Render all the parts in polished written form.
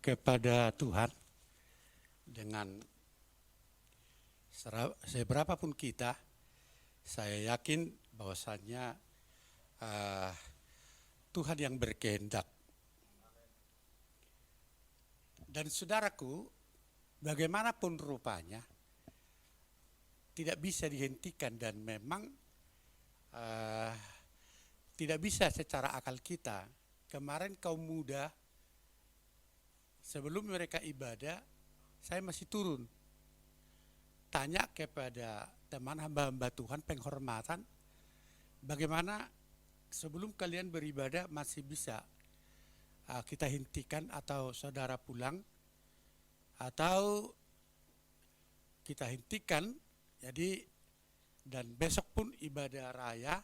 kepada Tuhan dengan seberapapun kita, saya yakin bahwasannya Tuhan yang berkehendak. Dan saudaraku, bagaimanapun rupanya, tidak bisa dihentikan dan memang tidak bisa secara akal kita. Kemarin kaum muda, sebelum mereka ibadah, saya masih turun. Tanya kepada teman hamba-hamba Tuhan penghormatan, bagaimana sebelum kalian beribadah masih bisa kita hentikan atau saudara pulang, atau kita hentikan, jadi dan besok pun ibadah raya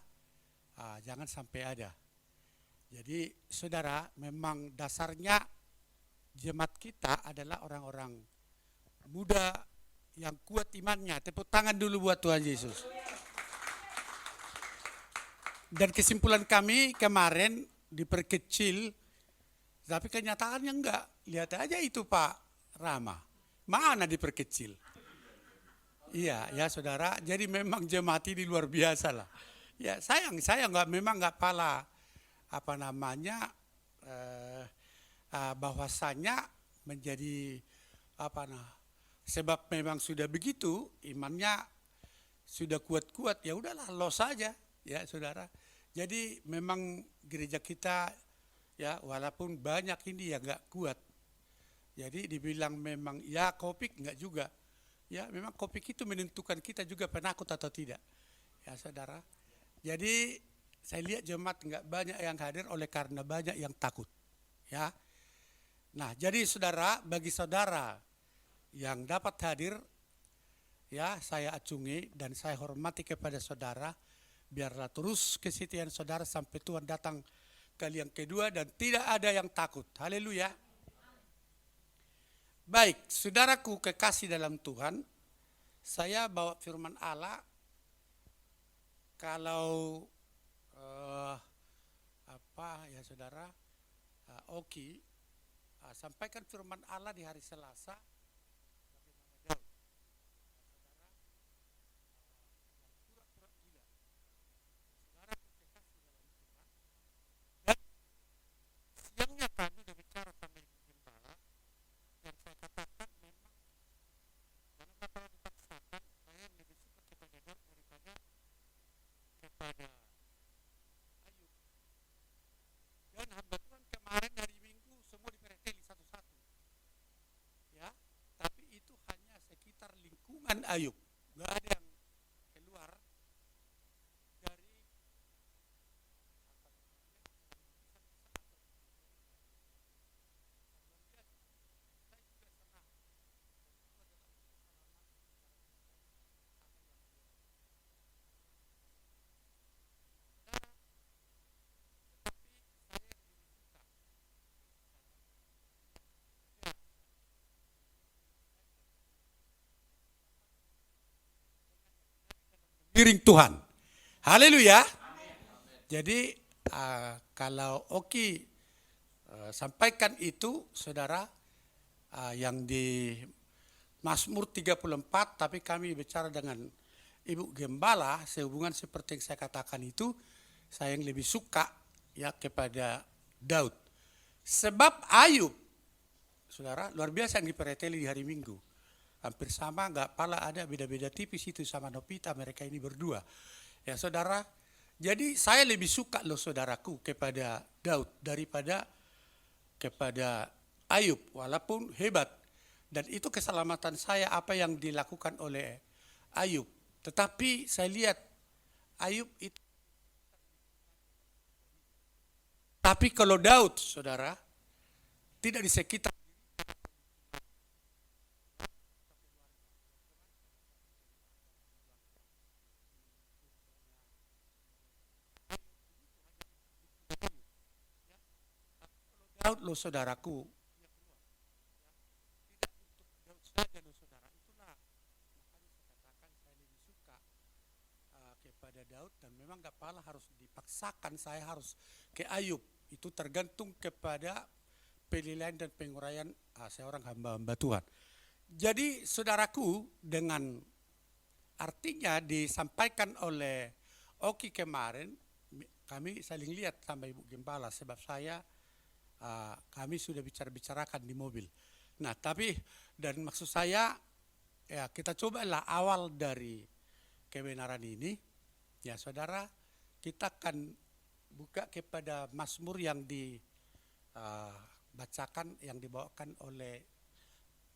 jangan sampai ada. Jadi saudara, memang dasarnya jemaat kita adalah orang-orang muda yang kuat imannya. Tepuk tangan dulu buat Tuhan Yesus. Dan kesimpulan kami kemarin diperkecil, tapi kenyataannya enggak. Lihat aja itu Pak Rama, mana diperkecil. Iya ya saudara, jadi memang jemaat ini luar biasa lah. Ya saya memang enggak pala bahwasanya menjadi sebab memang sudah begitu, imannya sudah kuat-kuat, ya udahlah los saja ya saudara. Jadi memang gereja kita ya walaupun banyak ini ya enggak kuat. Jadi dibilang memang ya Kopik enggak juga. Ya memang Kopik itu menentukan kita juga penakut atau tidak. Ya saudara. Jadi saya lihat jemaat enggak banyak yang hadir oleh karena banyak yang takut. Ya. Nah, jadi saudara, bagi saudara yang dapat hadir, ya saya acungi dan saya hormati kepada saudara, biarlah terus kesetiaan saudara sampai Tuhan datang kali yang kedua dan tidak ada yang takut. Haleluya. Baik, saudaraku kekasih dalam Tuhan, saya bawa firman Allah. Kalau ya saudara, Oki sampaikan firman Allah di hari Selasa. Siangnya kami sudah bicara sama Ibu Gembala dan saya katakan memang karena kalau dipaksakan saya lebih suka kepada Daud daripada kepada Ayub. Dan hamba Tuhan kemarin hari Minggu semua dipereteli satu-satu. Ya, tapi itu hanya sekitar lingkungan Ayub. Gak ada yang keluar dari piring Tuhan. Haleluya. Jadi kalau Oki sampaikan itu saudara yang di Mazmur 34, tapi kami bicara dengan Ibu Gembala sehubungan seperti yang saya katakan itu, saya yang lebih suka ya kepada Daud. Sebab Ayub, saudara, luar biasa yang dipereteli di hari Minggu. Hampir sama, enggak pala ada beda-beda tipis itu sama Nopita, mereka ini berdua. Ya saudara, jadi saya lebih suka loh saudaraku kepada Daud daripada kepada Ayub, walaupun hebat. Dan itu keselamatan saya apa yang dilakukan oleh Ayub. Tetapi saya lihat Ayub itu. Tapi kalau Daud, saudara, tidak di sekitar Daud loh saudaraku. Tidak untuk Daud saja loh saudara. Itulah makanya saya katakan saya lebih suka kepada Daud dan memang gak pala harus dipaksakan saya harus ke Ayub. Itu tergantung kepada penilaian dan penguraian seorang hamba-hamba Tuhan. Jadi saudaraku, dengan artinya disampaikan oleh Oki kemarin, kami saling lihat sama Ibu Gembala, sebab kami sudah bicarakan di mobil. Nah, tapi dan maksud saya, ya kita cobalah awal dari kebenaran ini, ya saudara, kita akan buka kepada Mazmur yang dibacakan, yang dibawakan oleh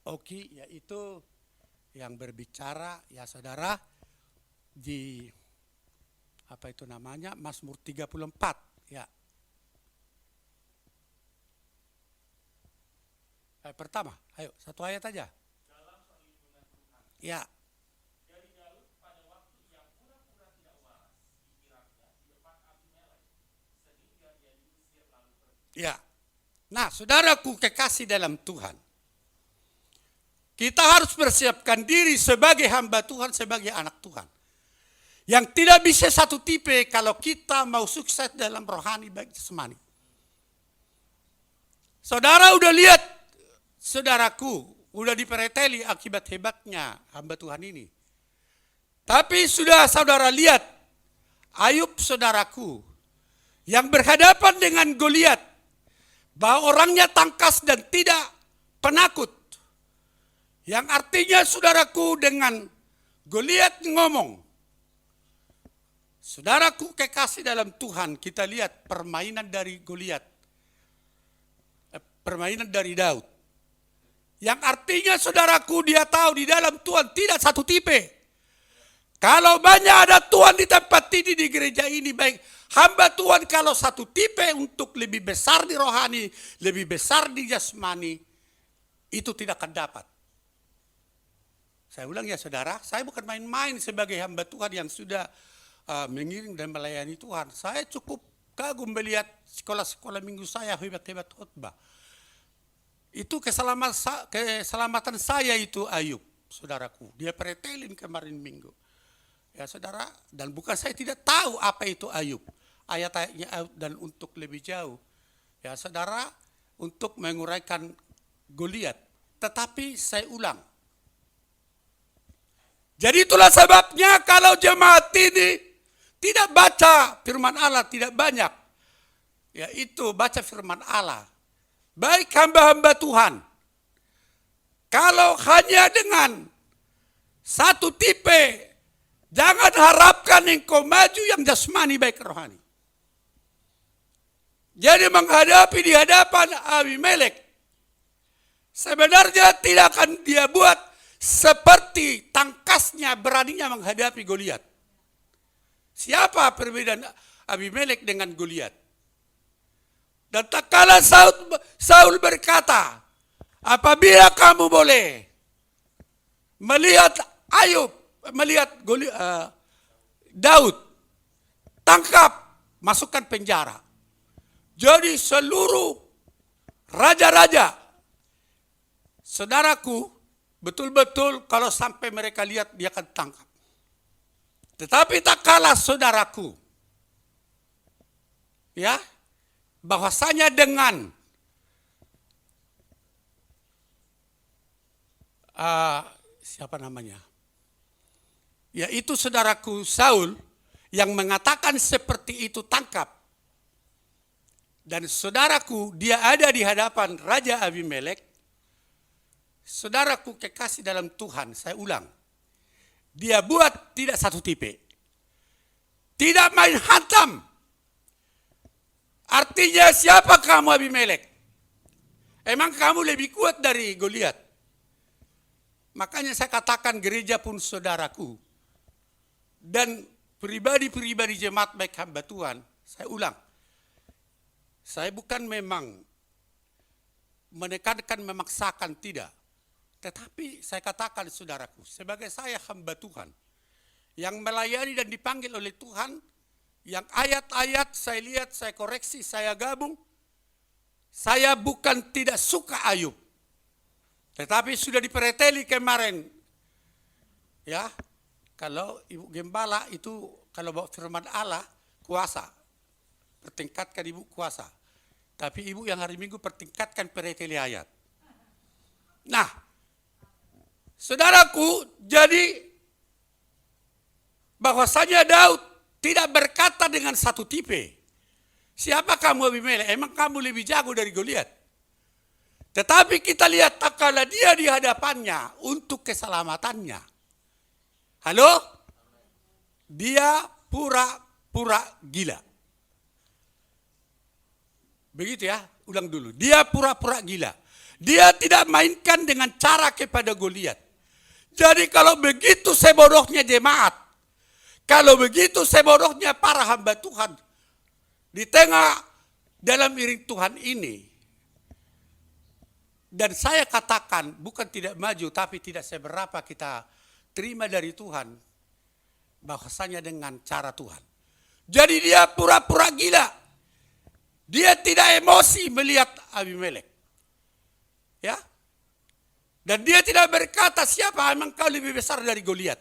Oki, yaitu yang berbicara, ya saudara, di apa itu namanya, Mazmur 34, ya. Pertama, ayo satu ayat aja. Ya. Ya. Nah, saudaraku kekasih dalam Tuhan, kita harus persiapkan diri sebagai hamba Tuhan, sebagai anak Tuhan. Yang tidak bisa satu tipe kalau kita mau sukses dalam rohani baik jasmani. Saudara udah lihat, saudaraku, udah dipereteli akibat hebatnya hamba Tuhan ini. Tapi sudah saudara lihat, Ayub saudaraku, yang berhadapan dengan Goliat, bahwa orangnya tangkas dan tidak penakut. Yang artinya saudaraku, dengan Goliat ngomong, saudaraku kekasih dalam Tuhan, kita lihat permainan dari Goliat, permainan dari Daud. Yang artinya saudaraku, dia tahu di dalam Tuhan tidak satu tipe. Kalau banyak ada Tuhan di tempat ini, di gereja ini, baik hamba Tuhan, kalau satu tipe untuk lebih besar di rohani, lebih besar di jasmani, itu tidak akan dapat. Saya ulang ya saudara, saya bukan main-main sebagai hamba Tuhan yang sudah mengiring dan melayani Tuhan. Saya cukup kagum melihat sekolah-sekolah minggu saya hebat-hebat khotbah. Itu keselamatan saya itu Ayub, saudaraku. Dia pretelin kemarin minggu. Ya saudara, dan bukan saya tidak tahu apa itu Ayub. Ayat-ayatnya Ayub, dan untuk lebih jauh, ya saudara, untuk menguraikan Goliat. Tetapi saya ulang. Jadi itulah sebabnya kalau jemaat ini tidak baca firman Allah tidak banyak, yaitu baca firman Allah. Baik hamba-hamba Tuhan, kalau hanya dengan satu tipe, jangan harapkan engkau maju yang jasmani baik rohani. Jadi menghadapi di hadapan Abimelek, sebenarnya tidak akan dia buat seperti tangkasnya, beraninya menghadapi Goliat. Siapa perbedaan Abimelek dengan Goliat? Dan tak kala Saul berkata, apabila kamu boleh melihat Ayub, melihat Daud, tangkap, masukkan penjara. Jadi seluruh raja-raja, saudaraku, betul-betul kalau sampai mereka lihat dia akan tangkap. Tetapi tak kalah saudaraku, ya, bahwasanya dengan siapa namanya? Yaitu saudaraku Saul yang mengatakan seperti itu tangkap. Dan saudaraku, dia ada di hadapan Raja Abimelek. Saudaraku kekasih dalam Tuhan, saya ulang. Dia buat tidak satu tipe. Tidak main hantam. Artinya siapa kamu Abimelek? Emang kamu lebih kuat dari Goliat? Makanya saya katakan gereja pun saudaraku. Dan pribadi-pribadi jemaat baik hamba Tuhan, saya ulang. Saya bukan memang menekankan, memaksakan, tidak. Tetapi saya katakan saudaraku, sebagai saya hamba Tuhan, yang melayani dan dipanggil oleh Tuhan, yang ayat-ayat saya lihat, saya koreksi, saya gabung, saya bukan tidak suka Ayub. Tetapi sudah dipereteli kemarin, ya, kalau Ibu Gembala itu, kalau bawa firman Allah, kuasa. Pertingkatkan Ibu kuasa. Tapi ibu yang hari Minggu pertingkatkan preteli ayat. Nah, saudaraku, jadi bahwasanya Daud tidak berkata dengan satu tipe. Siapa kamu Abimelek? Emang kamu lebih jago dari Goliat? Tetapi kita lihat tak kala dia di hadapannya untuk keselamatannya. Halo? Dia pura-pura gila. Begitu ya, ulang dulu. Dia pura-pura gila. Dia tidak mainkan dengan cara kepada Goliat. Jadi kalau begitu sebodohnya jemaat, kalau begitu sebodohnya para hamba Tuhan, di tengah dalam iring Tuhan ini, dan saya katakan bukan tidak maju, tapi tidak seberapa kita terima dari Tuhan, bahwasanya dengan cara Tuhan. Jadi dia pura-pura gila. Dia tidak emosi melihat Abimelek. Ya. Dan dia tidak berkata siapa emang kau lebih besar dari Goliat.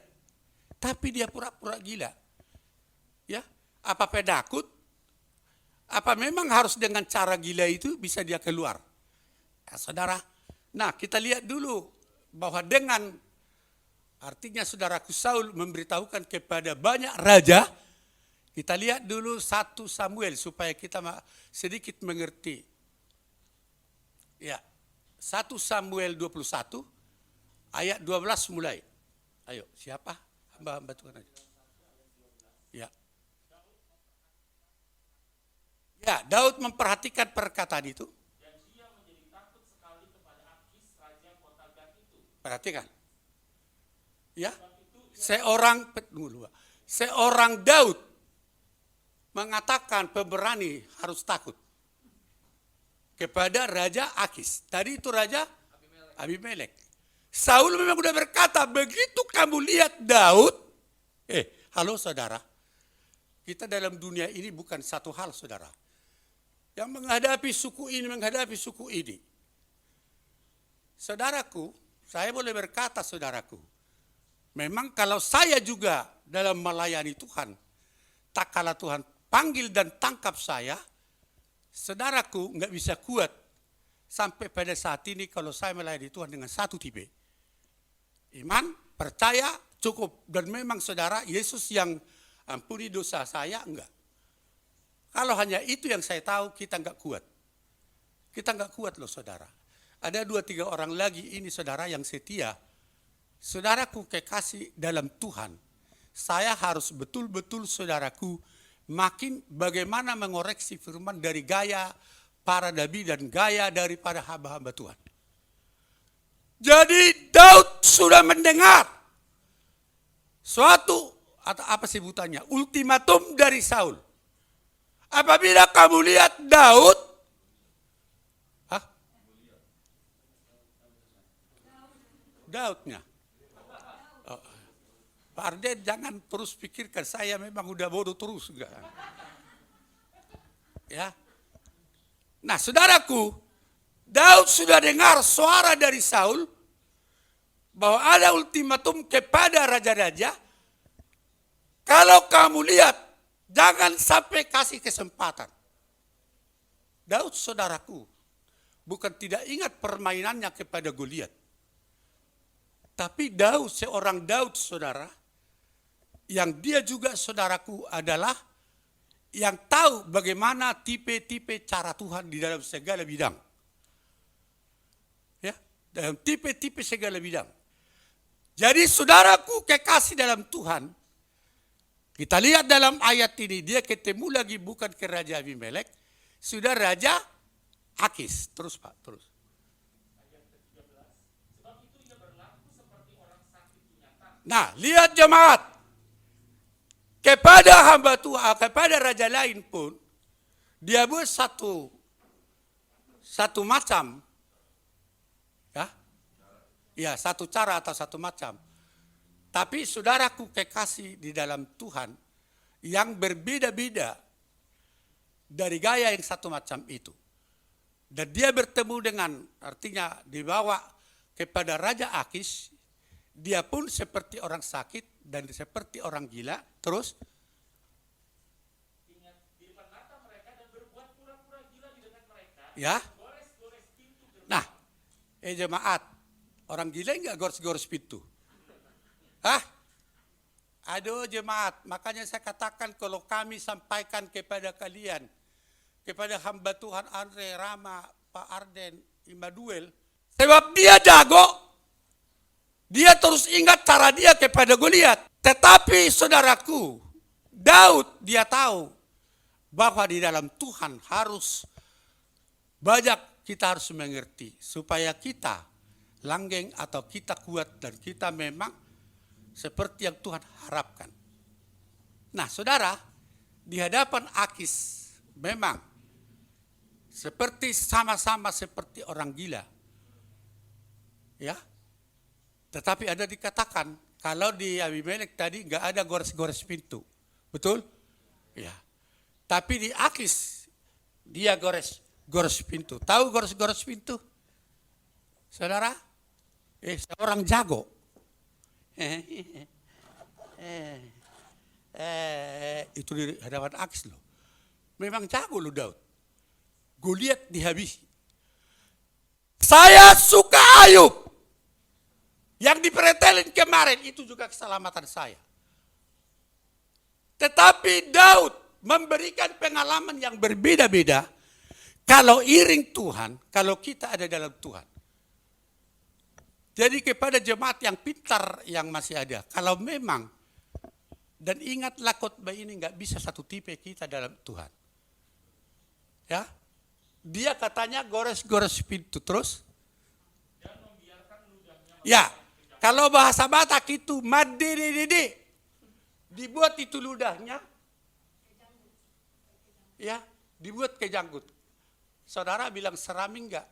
Tapi dia pura-pura gila. Ya. Apa penakut? Apa memang harus dengan cara gila itu bisa dia keluar? Ya, saudara. Nah, kita lihat dulu bahwa dengan artinya saudaraku Saul memberitahukan kepada banyak raja. Kita lihat dulu 1 Samuel supaya kita sedikit mengerti. Ya, 1 Samuel 21 ayat 12 mulai. Ayo, siapa? Hamba Tuhan aja. Ya. Ya, Daud memperhatikan perkataan itu. Dan dia menjadi takut sekali kepada Akis, raja kota Gat itu. Perhatikan. Ya, seorang Daud mengatakan pemberani harus takut kepada Raja Akis. Tadi itu Raja Abimelek. Saul memang sudah berkata, begitu kamu lihat Daud, halo saudara, kita dalam dunia ini bukan satu hal saudara. Yang menghadapi suku ini, menghadapi suku ini. Saudaraku, saya boleh berkata saudaraku, memang kalau saya juga dalam melayani Tuhan, tak kalah Tuhan panggil dan tangkap saya, saudaraku nggak bisa kuat sampai pada saat ini kalau saya melayani Tuhan dengan satu tipe. Iman, percaya, cukup. Dan memang saudara, Yesus yang ampuni dosa saya, enggak. Kalau hanya itu yang saya tahu, kita nggak kuat. Kita nggak kuat loh saudara. Ada 2-3 orang lagi ini saudara yang setia. Saudaraku kekasih dalam Tuhan. Saya harus betul-betul saudaraku makin bagaimana mengoreksi firman dari gaya para nabi dan gaya daripada hamba-hamba Tuhan. Jadi Daud sudah mendengar suatu atau apa sebutannya, ultimatum dari Saul. Apabila kamu lihat Daud, Daudnya. Pak Arden jangan terus pikirkan saya memang udah bodoh terus enggak. Ya. Nah, saudaraku, Daud sudah dengar suara dari Saul bahwa ada ultimatum kepada raja-raja. Kalau kamu lihat, jangan sampai kasih kesempatan. Daud saudaraku, bukan tidak ingat permainannya kepada Goliat. Tapi Daud, seorang Daud saudara, yang dia juga saudaraku adalah yang tahu bagaimana tipe-tipe cara Tuhan di dalam segala bidang. Ya, dalam tipe-tipe segala bidang. Jadi saudaraku kekasih dalam Tuhan, kita lihat dalam ayat ini, dia ketemu lagi bukan ke Raja Abimelek, sudah Raja Akis. Terus Pak, terus. Nah, lihat jemaat. Kepada hamba Tuhan, kepada raja lain pun, dia buat satu macam. Ya, satu cara atau satu macam. Tapi saudaraku kekasih di dalam Tuhan, yang berbeda-beda dari gaya yang satu macam itu. Dan dia bertemu dengan, artinya dibawa kepada Raja Akis, dia pun seperti orang sakit dan seperti orang gila, terus ingat di depan mata mereka dan berbuat pura-pura gila di dekat mereka Ya. Nah, jemaat, orang gila enggak gores-gores pintu? Hah? Aduh jemaat, makanya saya katakan kalau kami sampaikan kepada kalian, kepada hamba Tuhan Andre, Rama, Pak Arden, Immanuel, sebab dia jago, dia terus ingat cara dia kepada Goliat. Tetapi saudaraku, Daud dia tahu bahwa di dalam Tuhan harus banyak kita harus mengerti supaya kita langgeng atau kita kuat dan kita memang seperti yang Tuhan harapkan. Nah saudara, di hadapan Akis memang seperti sama-sama seperti orang gila. Ya. Tetapi ada dikatakan kalau di Abimelek tadi nggak ada gores-gores pintu. Betul? Ya. Tapi di Akis dia gores pintu. Tahu gores-gores pintu? Saudara? Seorang jago. Itu di hadapan Akis loh. Memang jago loh Daud. Goliat dihabisi. Saya suka Ayub. Yang dipretelin kemarin itu juga keselamatan saya. Tetapi Daud memberikan pengalaman yang berbeda-beda. Kalau iring Tuhan, kalau kita ada dalam Tuhan. Jadi kepada jemaat yang pintar yang masih ada. Kalau memang, dan ingatlah khotbah ini nggak bisa satu tipe kita dalam Tuhan. Ya, dia katanya gores-gores pintu terus. Ya, kalau bahasa Batak itu madedede, dibuat itu ludahnya, ya, dibuat ke janggut. Saudara bilang serami enggak?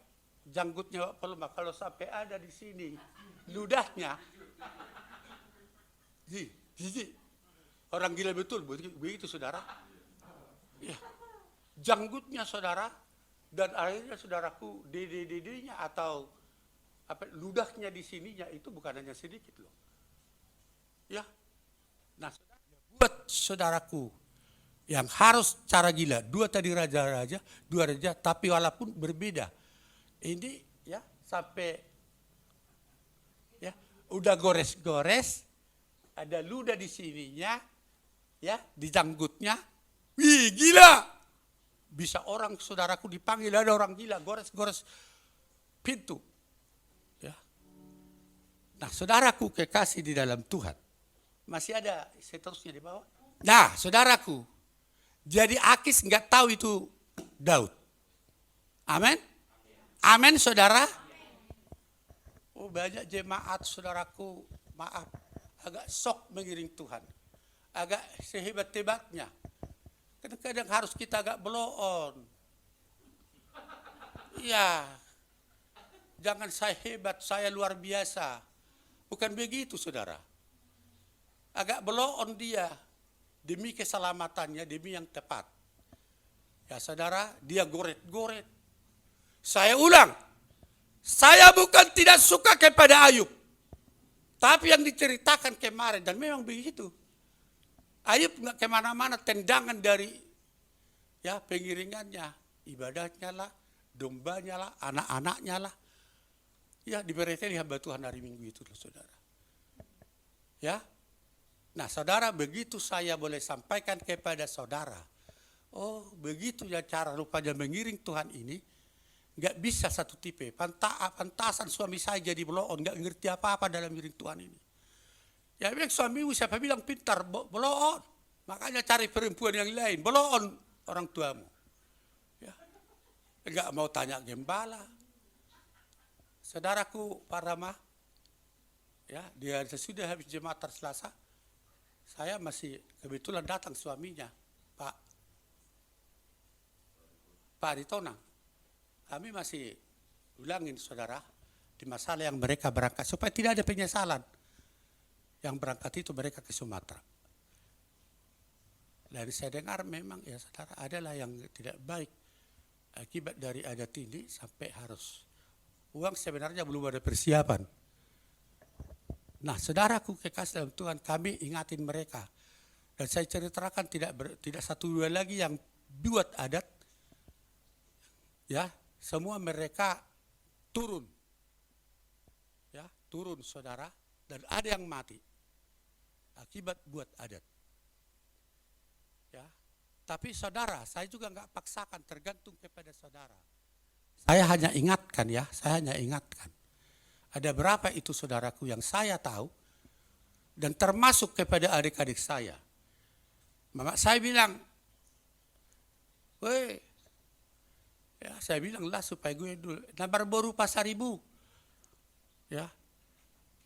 Janggutnya pelembab. Kalau sampai ada di sini ludahnya, orang gila betul begitu saudara. Ya, janggutnya saudara dan akhirnya saudaraku dedenya atau ludahnya di sininya itu bukan hanya sedikit loh. Ya, nah buat saudaraku yang harus cara gila, dua tadi raja-raja, dua raja, tapi walaupun berbeda. Ini ya sampai ya udah gores-gores, ada ludah di sininya, ya di janggutnya. Wih gila, bisa orang saudaraku dipanggil ada orang gila gores-gores pintu. Ya, nah saudaraku kekasih di dalam Tuhan, masih ada seterusnya di bawah. Nah saudaraku, jadi Akis nggak tahu itu Daud. Amin. Amin saudara. Oh banyak jemaat saudaraku, maaf, agak sok mengiring Tuhan. Agak sehebat-hebatnya. Kadang-kadang harus kita agak blow on. Iya. Jangan saya hebat, saya luar biasa. Bukan begitu saudara. Agak blow on dia. Demi keselamatannya, demi yang tepat. Ya saudara, dia goret-goret. Saya ulang, saya bukan tidak suka kepada Ayub. Tapi yang diceritakan kemarin, dan memang begitu. Ayub nggak kemana-mana, tendangan dari ya pengiringannya, ibadahnya lah, dombanya lah, anak-anaknya lah. Ya diberitakan hamba Tuhan hari Minggu itu loh saudara. Ya, nah saudara begitu saya boleh sampaikan kepada saudara. Oh begitu ya cara rupanya mengiring Tuhan ini. Nggak bisa satu tipe, pantasan suami saya jadi bloon, nggak ngerti apa-apa dalam miring Tuhan ini. Ya bilang suamimu siapa bilang pintar, bloon. Makanya cari perempuan yang lain, bloon orang tuamu. Ya. Nggak mau tanya gembala. Saudaraku Pak Rama, ya dia sudah habis jemaat Selasa, saya masih kebetulan datang suaminya, Pak Aritonang. Kami masih ulangin saudara di masalah yang mereka berangkat supaya tidak ada penyesalan. Yang berangkat itu mereka ke Sumatera. Dan saya dengar memang ya saudara adalah yang tidak baik akibat dari adat ini sampai harus uang sebenarnya belum ada persiapan. Nah saudaraku kekasih dalam Tuhan, kami ingatin mereka. Dan saya ceritakan tidak satu dua lagi yang buat adat. Ya, semua mereka turun. Ya, turun saudara, dan ada yang mati akibat buat adat. Ya, tapi saudara, saya juga nggak paksakan, tergantung kepada saudara. Saya hanya ingatkan ya, saya hanya ingatkan. Ada berapa itu saudaraku yang saya tahu, dan termasuk kepada adik-adik saya. Maka saya bilang, weh, ya saya bilang lah supaya gue dulu, nabar baru pasar ibu. Ya,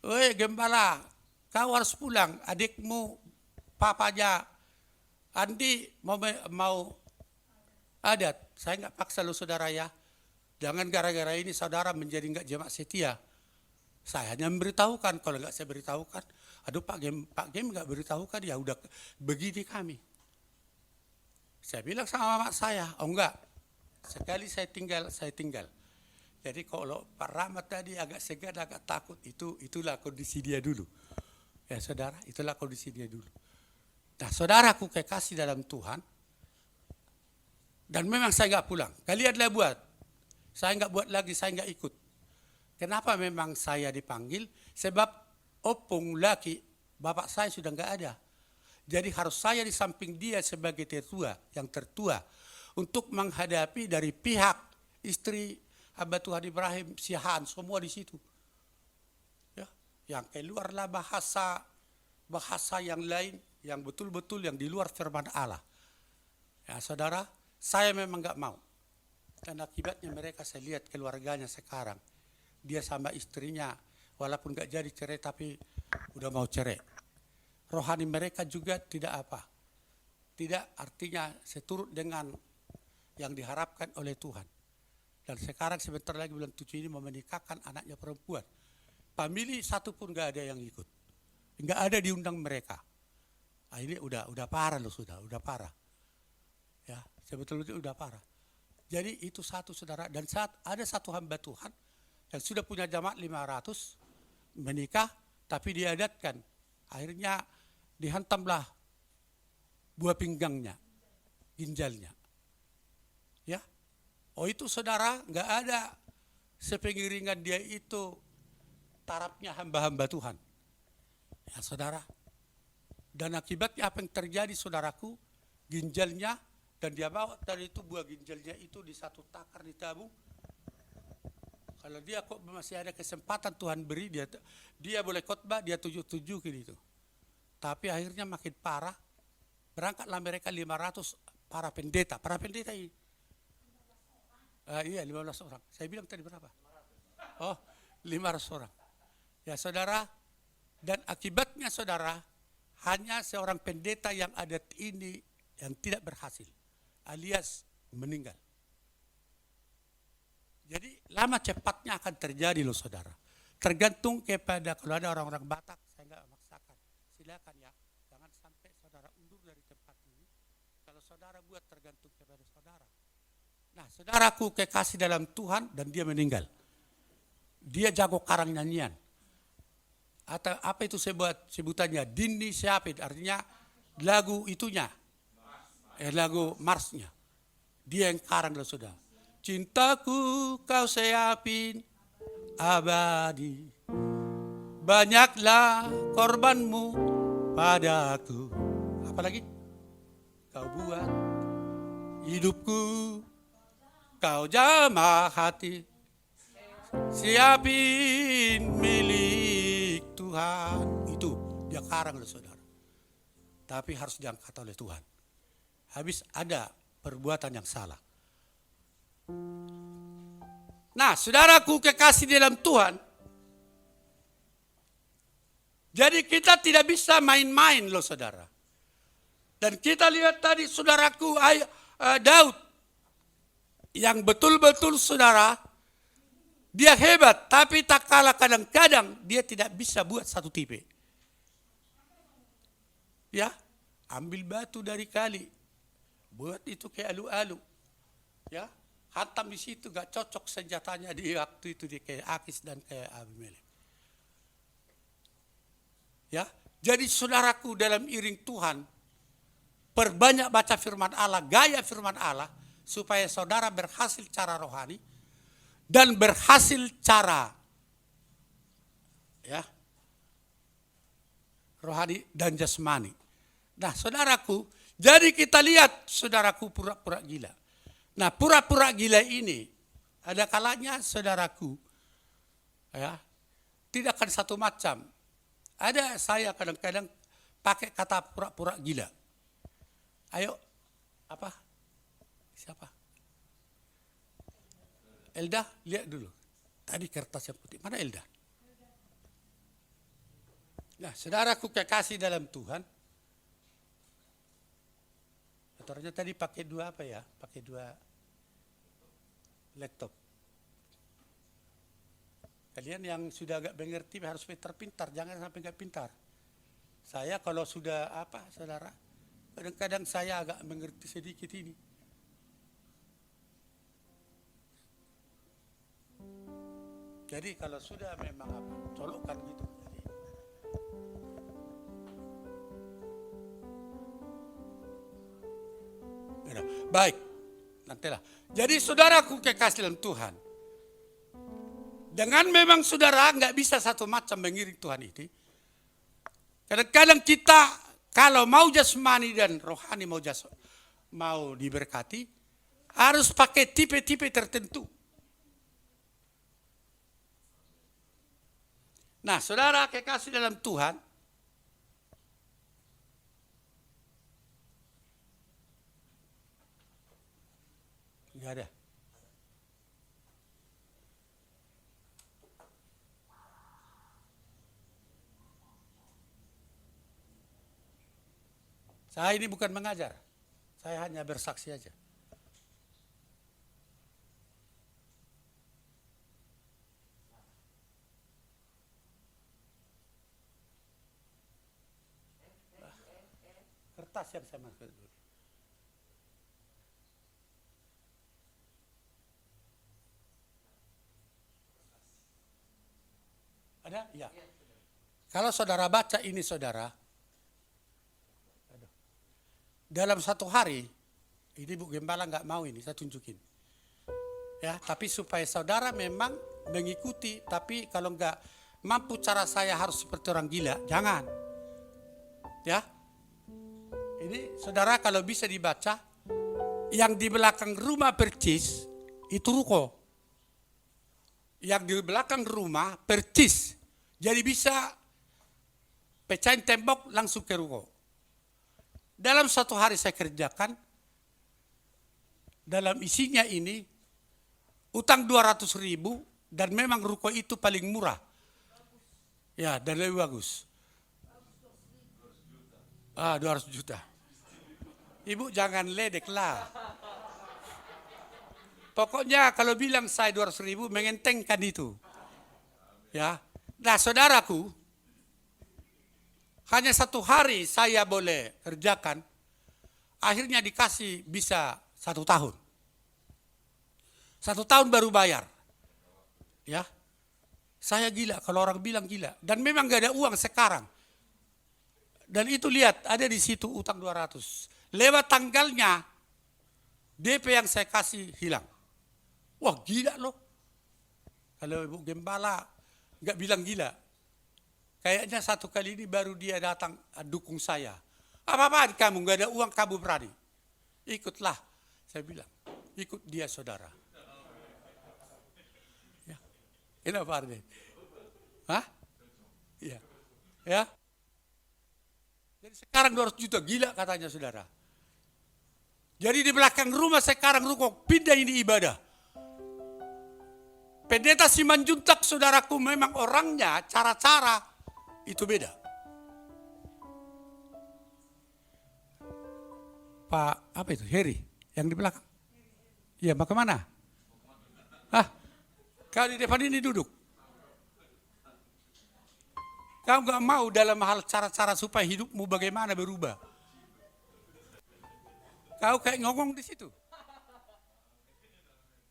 weh gembala, kau harus pulang, adikmu, papanya, Andi mau adat. Saya nggak paksa lo saudara ya. Jangan gara-gara ini saudara menjadi nggak jemaat setia. Saya hanya memberitahukan, kalau nggak saya beritahukan, aduh Pak Gem nggak beritahukan, ya udah begini kami. Saya bilang sama mama saya, oh enggak, sekali saya tinggal. Jadi kalau Pak Rahmat tadi agak segan, agak takut, itulah kondisi dia dulu. Ya saudara, itulah kondisi dia dulu. Nah saudaraku kekasih dalam Tuhan, dan memang saya nggak pulang. Kalianlah buat, saya nggak buat lagi, saya nggak ikut. Kenapa memang saya dipanggil? Sebab opung laki, bapak saya sudah nggak ada. Jadi harus saya di samping dia sebagai yang tertua untuk menghadapi dari pihak istri hamba Tuhan Ibrahim, Sihan, semua di situ. Ya, yang keluarlah bahasa yang lain, yang betul-betul yang di luar firman Allah. Ya saudara, saya memang nggak mau. Dan akibatnya mereka saya lihat keluarganya sekarang. Dia sama istrinya, walaupun nggak jadi cerai tapi udah mau cerai. Rohani mereka juga tidak artinya seturut dengan yang diharapkan oleh Tuhan. Dan sekarang sebentar lagi bulan 7 ini mau menikahkan anaknya perempuan. Famili satu pun nggak ada yang ikut, nggak ada diundang mereka. Nah, ini udah parah loh, udah parah. Ya sebetulnya udah parah. Jadi itu satu saudara, dan saat ada satu hamba Tuhan yang sudah punya jamaat 500 menikah, tapi diadatkan. Akhirnya dihantamlah buah pinggangnya, ginjalnya. Ya, oh itu saudara, nggak ada sepengiringan dia itu tarafnya hamba-hamba Tuhan. Ya saudara, dan akibatnya apa yang terjadi saudaraku, ginjalnya, dan dia bawa tadi itu buah ginjalnya itu di satu takar ditabung. Kalau dia kok masih ada kesempatan Tuhan beri, dia boleh khotbah, dia tujuh gitu. Tapi akhirnya makin parah. Berangkatlah mereka 500 para pendeta ini. Iya 15 orang. Saya bilang tadi berapa? Oh 500 orang. Ya saudara, dan akibatnya saudara, hanya seorang pendeta yang adat ini yang tidak berhasil, alias meninggal. Jadi lama cepatnya akan terjadi loh saudara. Tergantung kepada, kalau ada orang-orang Batak, saya nggak memaksakan. Silakan ya, jangan sampai saudara undur dari tempat ini. Kalau saudara buat tergantung kepada saudara. Nah saudaraku kekasih dalam Tuhan, dan dia meninggal. Dia jago karang nyanyian. Atau apa itu sebutannya, Dindi Siapit, artinya lagu itunya. Lagu marsnya. Dia yang karang loh saudara. Cintaku kau siapin abadi, banyaklah korbanmu padaku. Apalagi kau buat hidupku, kau jamah hati, siapin milik Tuhan. Itu dia karang loh saudara. Tapi harus diangkat oleh Tuhan. Habis ada perbuatan yang salah. Nah saudaraku kekasih dalam Tuhan, jadi kita tidak bisa main-main loh saudara. Dan kita lihat tadi saudaraku Daud, yang betul-betul saudara, dia hebat, tapi tak kalah kadang-kadang dia tidak bisa buat satu tipe. Ya, ambil batu dari kali, buat itu kayak alu-alu. Ya, hantam di situ, gak cocok senjatanya di waktu itu, di kayak Akis dan kayak Abimelek. Ya, jadi saudaraku dalam iring Tuhan, perbanyak baca firman Allah, gaya firman Allah, supaya saudara berhasil cara rohani, dan berhasil cara ya rohani dan jasmani. Nah, saudaraku, jadi kita lihat saudaraku pura-pura gila. Nah, pura-pura gila ini ada kalanya saudaraku ya tidak akan satu macam. Ada saya kadang-kadang pakai kata pura-pura gila. Ayo, apa? Siapa? Elda, lihat dulu. Tadi kertas yang putih. Mana Elda? Nah, saudaraku kekasih dalam Tuhan. Motornya tadi pakai dua apa ya? Pakai dua laptop. Kalian yang sudah agak mengerti harus pintar-pintar, jangan sampai nggak pintar. Saya kalau sudah apa, saudara, kadang-kadang saya agak mengerti sedikit ini. Jadi kalau sudah memang apa, colokkan gitu. Baik, nantilah. Jadi saudaraku kekasih dalam Tuhan, dengan memang saudara nggak bisa satu macam mengiring Tuhan ini. Kadang-kadang kita kalau mau jasmani dan rohani mau diberkati, harus pakai tipe-tipe tertentu. Nah, saudara kekasih dalam Tuhan, nggak ada. Saya ini bukan mengajar, saya hanya bersaksi aja. Kertas yang saya masuk dulu. Ada? Ya. Kalau saudara baca ini saudara, dalam satu hari, ini Bu Gembala nggak mau ini, saya tunjukin. Ya, tapi supaya saudara memang mengikuti, tapi kalau nggak mampu cara saya harus seperti orang gila, jangan. Ya, ini saudara kalau bisa dibaca, yang di belakang rumah percis, itu ruko. Yang di belakang rumah percis, jadi bisa pecahin tembok langsung ke ruko. Dalam satu hari saya kerjakan, dalam isinya ini, utang 200.000 dan memang ruko itu paling murah. Ya, dan lebih bagus. 200 juta. Ibu jangan ledek lah. Pokoknya kalau bilang saya 200.000, mengentengkan itu. Ya, nah saudaraku, hanya satu hari saya boleh kerjakan, akhirnya dikasih bisa 1 tahun. 1 tahun baru bayar. Ya, saya gila kalau orang bilang gila. Dan memang gak ada uang sekarang. Dan itu lihat, ada di situ utang 200. Lewat tanggalnya, DP yang saya kasih hilang. Wah gila loh. Kalau Ibu Gembala gak bilang gila. Kayaknya satu kali ini baru dia datang dukung saya. Apa-apaan kamu, gak ada uang kamu berani. Ikutlah, saya bilang. Ikut dia saudara. Ya. Kenapa Arden? Hah? Iya. Ya. Jadi sekarang 200 juta, gila katanya saudara. Jadi di belakang rumah sekarang ruko, pindah ini ibadah. Pendeta Simanjuntak saudaraku memang orangnya, cara-cara itu beda. Pak, apa itu? Heri, yang di belakang. Iya, mau kemana? Hah? Kau di depan ini duduk. Kau gak mau dalam hal cara-cara supaya hidupmu bagaimana berubah. Kau kayak ngomong di situ.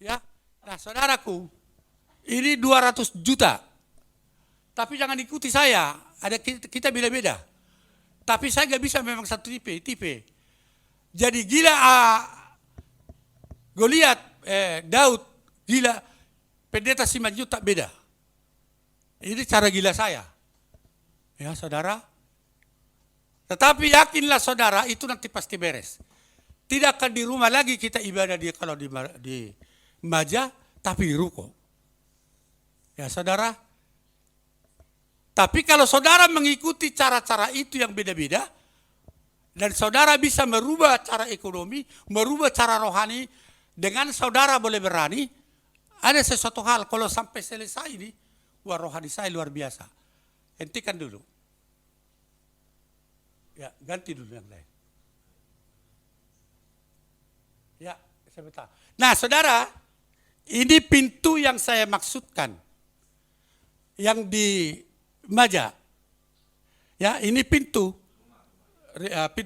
Ya, nah saudaraku, ini 200 juta. Tapi jangan ikuti saya, ada kita beda-beda. Tapi saya gak bisa memang satu tipe. Jadi gila Goliat, Daud, gila. pendeta Simanjuntak beda. Ini cara gila saya. Ya saudara. Tetapi yakinlah saudara, itu nanti pasti beres. Tidak akan di rumah lagi kita ibadah dia kalau di maja, tapi di ruko. Ya saudara. Tapi kalau saudara mengikuti cara-cara itu yang beda-beda, dan saudara bisa merubah cara ekonomi, merubah cara rohani, dengan saudara boleh berani, ada sesuatu hal, kalau sampai selesai ini, wah rohani saya luar biasa. Hentikan dulu. Ya, ganti dulu yang lain. Ya, sebentar. Nah saudara, ini pintu yang saya maksudkan. Yang di maja. Ya, ini pintu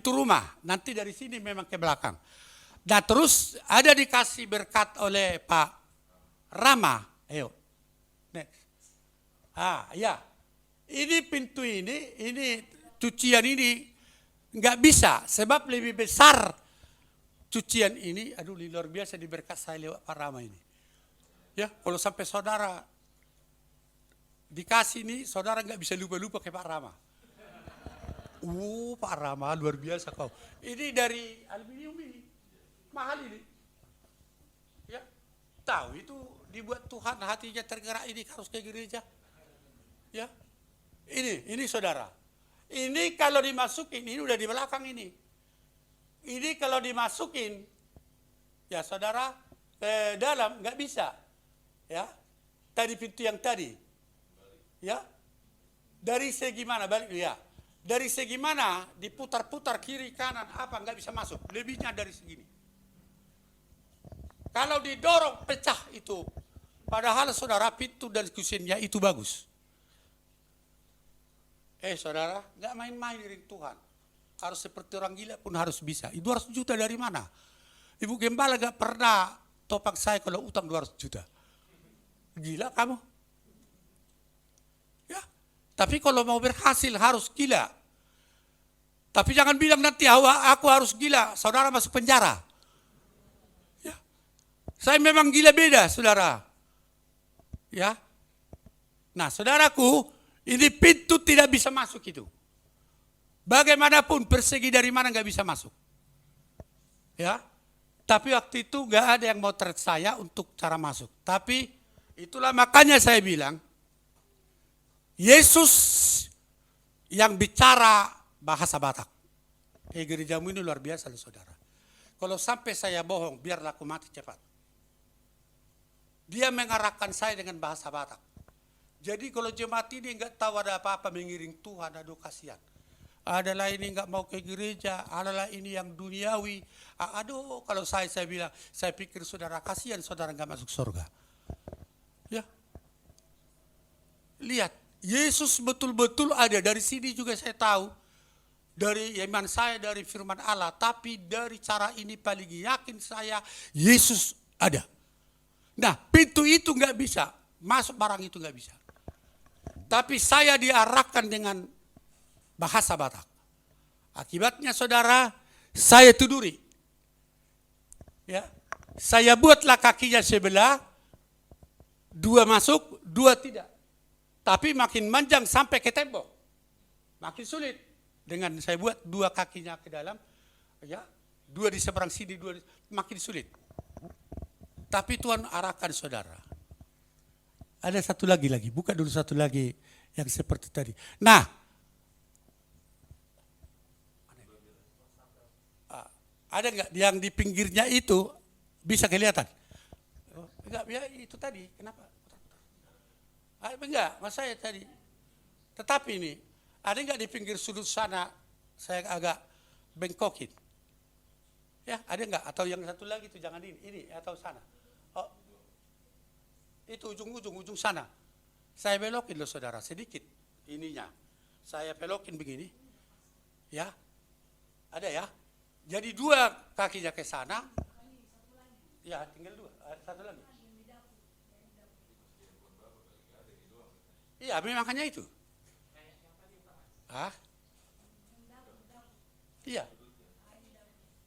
rumah, nanti dari sini memang ke belakang. Nah terus ada dikasih berkat oleh Pak Rama. Ayo, next. Ya, ini pintu ini cucian ini nggak bisa, sebab lebih besar cucian ini. Aduh, luar biasa diberkat saya lewat Pak Rama ini. Ya, kalau sampai saudara dikasih ini, saudara nggak bisa lupa-lupa ke Pak Rama. Pak Rama luar biasa kau. Ini dari aluminium ini. Mahal ini. Ya. Tahu itu dibuat Tuhan, hatinya tergerak ini harus ke gereja. Ya. Ini saudara. Ini kalau dimasukin, ini udah di belakang ini. Ini kalau dimasukin, ya saudara, ke dalam nggak bisa. Ya. Tadi pintu yang tadi. Ya. Dari segi mana balik ya. Dari segi mana diputar-putar kiri kanan apa nggak bisa masuk, lebihnya dari segini. Kalau didorong pecah itu, padahal saudara pintu dan kusennya itu bagus. Saudara nggak main-main dengan Tuhan, harus seperti orang gila pun harus bisa. 200 juta dari mana? Ibu gembala nggak pernah topang saya kalau utang 200 juta. Gila kamu? Ya, tapi kalau mau berhasil harus gila. Tapi jangan bilang nanti aku harus gila, saudara masuk penjara. Ya. Saya memang gila beda, saudara. Ya. Nah, saudaraku, ini pintu tidak bisa masuk itu. Bagaimanapun persegi dari mana nggak bisa masuk. Ya. Tapi waktu itu nggak ada yang mau threat saya untuk cara masuk. Tapi itulah makanya saya bilang, Yesus yang bicara bahasa Batak. Gerejamu ini luar biasa loh saudara. Kalau sampai saya bohong, biarlah aku mati cepat. Dia mengarahkan saya dengan bahasa Batak. Jadi kalau jemaat ini enggak tahu ada apa-apa mengiring Tuhan, aduh kasihan. Adalah ini enggak mau ke gereja, adalah ini yang duniawi. Aduh, kalau saya bilang, saya pikir saudara kasihan saudara enggak masuk surga. Ya. Lihat, Yesus betul-betul ada. Dari sini juga saya tahu, dari iman saya, dari firman Allah. Tapi dari cara ini paling yakin saya, Yesus ada. Nah, pintu itu nggak bisa. Masuk barang itu nggak bisa. Tapi saya diarahkan dengan bahasa Batak. Akibatnya saudara, saya tuduri. Ya, saya buatlah kakinya sebelah, 2 masuk, 2 tidak. Tapi makin manjang sampai ke tembok, makin sulit. Dengan saya buat 2 kakinya ke dalam, ya, 2 di seberang sini, 2 makin sulit. Tapi Tuhan arahkan saudara. Ada satu lagi, buka dulu satu lagi yang seperti tadi. Nah, ada nggak yang di pinggirnya itu bisa kelihatan? Enggak, ya itu tadi. Kenapa? Enggak, mas saya tadi. Tetapi ini, ada enggak di pinggir sudut sana saya agak bengkokin? Ya, ada enggak? Atau yang satu lagi itu jangan ini atau sana. Oh, itu ujung sana. Saya belokin loh saudara, sedikit ininya. Saya belokin begini. Ya, ada ya. Jadi 2 kakinya ke sana. Ya, tinggal 2. Satu lagi. Iya, memang hanya itu. Iya.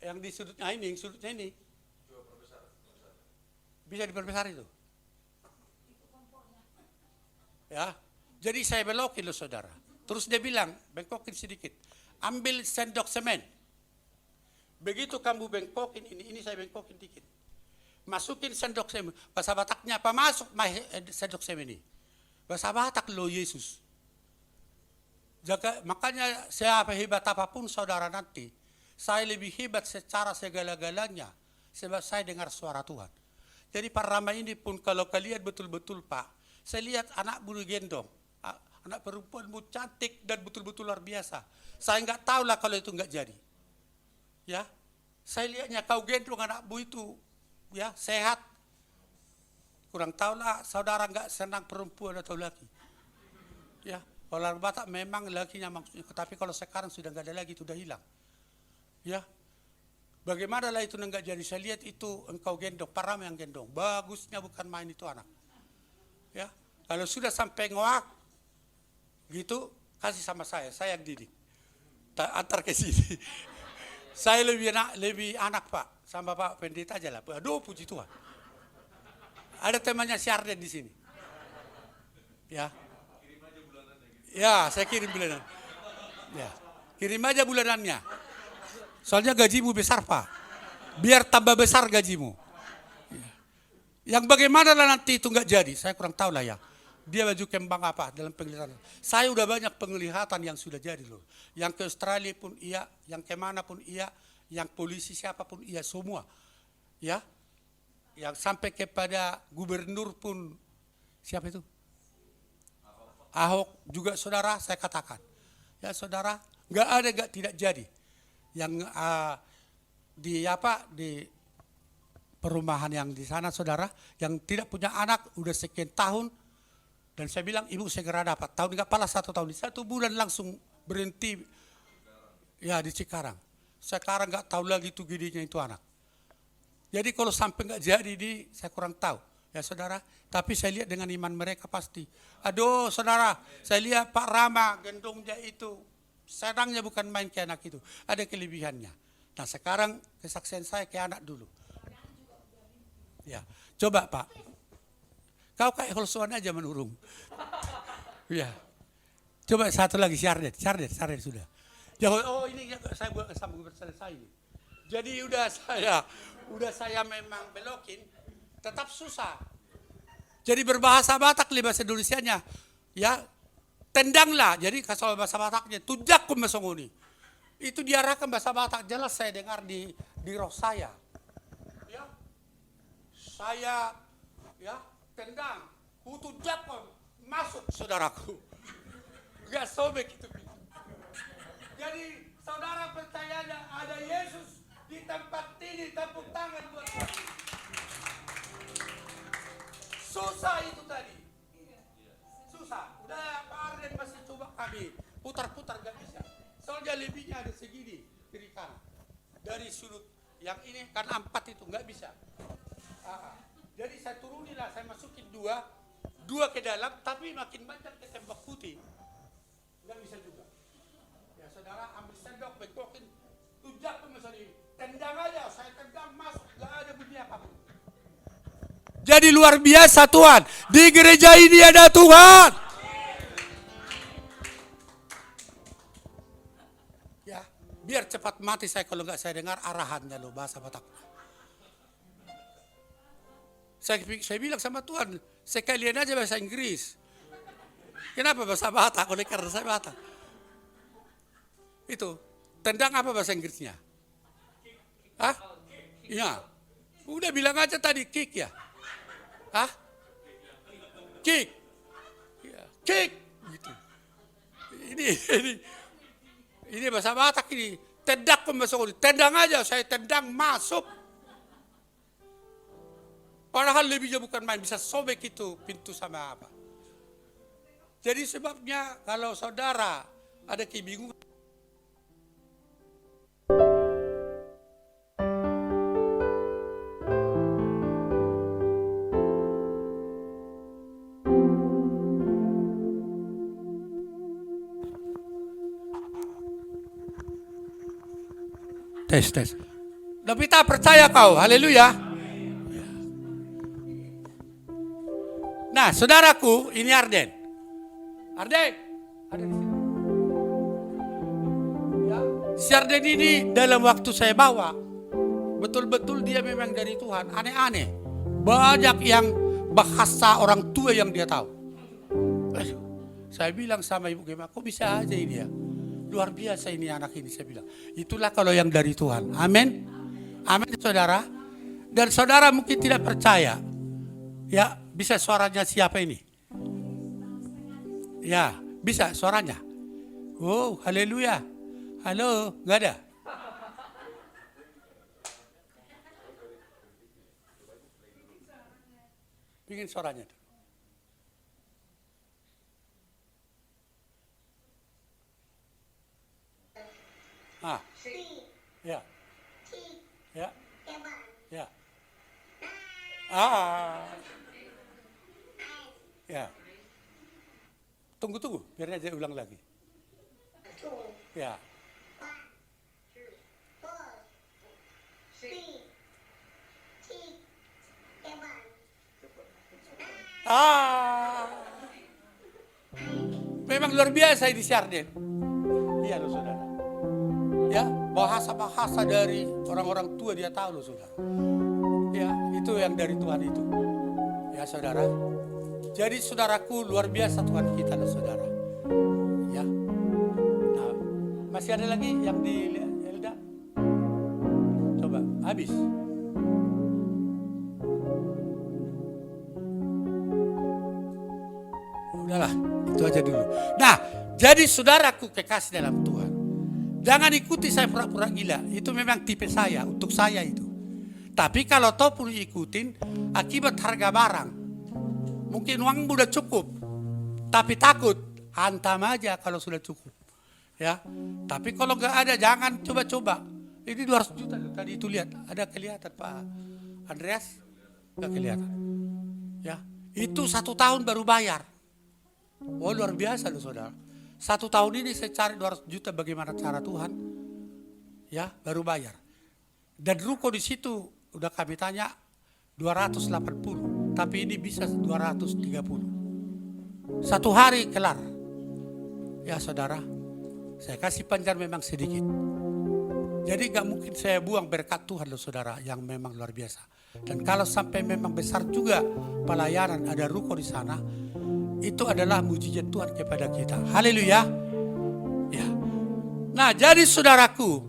Yang di sudutnya ini, sudutnya ini. Bisa diperbesar itu. Ya, jadi saya belokin loh saudara. Terus dia bilang, bengkokin sedikit. Ambil sendok semen. Begitu kamu bengkokin ini saya bengkokin dikit. Masukin sendok semen. Bahasa Bataknya apa? Masuk sendok semen ini. Bahasa Batak lo Yesus. Makanya siapa hebat apapun saudara nanti, saya lebih hebat secara segala-galanya sebab saya dengar suara Tuhan. Jadi Pak Rama ini pun kalau kalian betul-betul Pak, saya lihat anak bulu gendong, anak perempuanmu cantik dan betul-betul luar biasa. Saya nggak tahu lah kalau itu nggak jadi. Ya, saya lihatnya kau gendong anakmu itu, ya sehat. Kurang tahu lah saudara nggak senang perempuan atau laki. Ya, kalau orang Batak memang lakinya maksudnya, tapi kalau sekarang sudah nggak ada lagi, itu sudah hilang. Ya, bagaimana lah itu nggak jadi? Saya lihat itu engkau gendong, Pak Rama yang gendong. Bagusnya bukan main itu anak. Ya, kalau sudah sampai ngoak gitu, kasih sama saya yang didik. Antar ke sini. Saya lebih anak Pak, sama Pak Pendeta aja lah. Aduh, puji Tuhan. Ada temannya si Arden di sini. Ya. Ya, saya kirim bulanan. Ya, kirim aja bulanannya. Soalnya gajimu besar Pak. Biar tambah besar gajimu. Yang bagaimana lah nanti itu nggak jadi, saya kurang tahu lah ya. Dia baju kembang apa dalam penglihatan. Saya udah banyak penglihatan yang sudah jadi loh. Yang ke Australia pun iya, yang kemana pun iya, yang polisi siapapun iya semua. Ya, yang sampai kepada gubernur pun siapa itu? Ahok juga saudara saya katakan. Ya saudara, nggak tidak jadi. Yang di perumahan yang di sana saudara, yang tidak punya anak udah sekian tahun, dan saya bilang ibu segera dapat. Tahun nggak pala 1 tahun, 1 bulan langsung berhenti. Ya di Cikarang. Sekarang nggak tahu lagi itu gidinya itu anak. Jadi kalau sampai nggak jadi saya kurang tahu. Ya saudara, tapi saya lihat dengan iman mereka pasti. Aduh saudara, saya lihat Pak Rama gendongnya itu, senangnya bukan main ke anak itu. Ada kelebihannya. Nah sekarang kesaksian saya ke anak dulu. Ya, coba Pak. Kau kayak holsoan aja menurung. Ya. Coba satu lagi Syardet sudah. Oh ini saya buat sambung selesai ini. Jadi udah saya memang belokin, tetap susah. Jadi berbahasa Batak li bahasa Indonesianya. Ya, tendanglah. Jadi kalau bahasa Bataknya tujak ku mesongoni. Itu diarahkan bahasa Batak, jelas saya dengar di roh saya. Ya. Saya ya tendang, kutu jakon masuk saudaraku, gak sobek itu. Jadi saudara percaya ada Yesus di tempat ini, tepuk tangan buat Tuhan. Susah itu tadi, susah. Udah Pak Arden masih coba kami putar-putar gak bisa. Soalnya lebihnya ada segini kiri kanan. Dari sudut yang ini kan 4 itu gak bisa. Jadi saya turunilah, saya masukin dua ke dalam, tapi makin banyak ke tembak putih, nggak bisa juga. Ya saudara ambil sendok, bengkokin, tujak tuh misalnya, tendang aja, saya tendang masuk, nggak ada bunyi apapun. Jadi luar biasa Tuhan, di gereja ini ada Tuhan. Ya, biar cepat mati saya kalau nggak saya dengar arahannya loh bahasa Batak. Saya bilang sama Tuhan, sekalian aja bahasa Inggris. Kenapa bahasa Batak? Oleh karena saya Batak. Itu, tendang apa bahasa Inggrisnya? Hah? Iya. Udah bilang aja tadi kick ya. Hah? Kick. Ya, kick. Gitu. Ini bahasa Batak ini. Tendang pembahasan, tendang aja, saya tendang masuk. Padahal lebihnya bukan main, bisa sobek itu pintu sama apa. Jadi sebabnya kalau saudara ada kebingungan. Tes. Tapi tak percaya kau, haleluya. Nah, saudaraku, ini Arden. Arde, ada di sini. Ya, Sarden ini dalam waktu saya bawa, betul-betul dia memang dari Tuhan. Aneh-aneh. Banyak yang bahasa orang tua yang dia tahu. Saya bilang sama Ibu Gema, kok bisa aja ini ya? Luar biasa ini anak ini, saya bilang. Itulah kalau yang dari Tuhan. Amin. Amin, saudara. Dan saudara mungkin tidak percaya. Ya, bisa suaranya siapa ini? Ya, bisa suaranya. Oh, haleluya. Halo, nggak ada? Bikin suaranya. Ah, ya, ya, ya. Ah, ya. Tunggu, biar aja ulang lagi. Ya. Ah, memang luar biasa ini Sarden. Iya loh saudara. Ya, bahasa-bahasa dari orang-orang tua dia tahu loh saudara. Ya, itu yang dari Tuhan itu. Ya saudara. Jadi saudaraku luar biasa Tuhan kita loh saudara. Ya. Nah, masih ada lagi yang di Elda? Coba, habis. Udahlah, itu aja dulu. Nah, jadi saudaraku kekasih dalam Tuhan. Jangan ikuti saya pura-pura gila. Itu memang tipe saya, untuk saya itu. Tapi kalau toh pun ikutin, akibat harga barang. Mungkin uang udah cukup. Tapi takut, hantam aja kalau sudah cukup. Ya, tapi kalau nggak ada, jangan coba-coba. Ini 200 juta tadi itu lihat. Ada kelihatan Pak Andreas? Nggak kelihatan. Ya, itu 1 tahun baru bayar. Oh luar biasa loh saudara. 1 tahun ini saya cari 200 juta bagaimana cara Tuhan. Ya baru bayar. Dan ruko di situ udah kami tanya 280. Tapi ini bisa 230. 1 hari kelar. Ya saudara. Saya kasih panjar memang sedikit. Jadi gak mungkin saya buang berkat Tuhan loh saudara. Yang memang luar biasa. Dan kalau sampai memang besar juga pelayanan ada ruko di sana. Itu adalah mujizat Tuhan kepada kita. Haleluya. Ya. Nah, jadi saudaraku,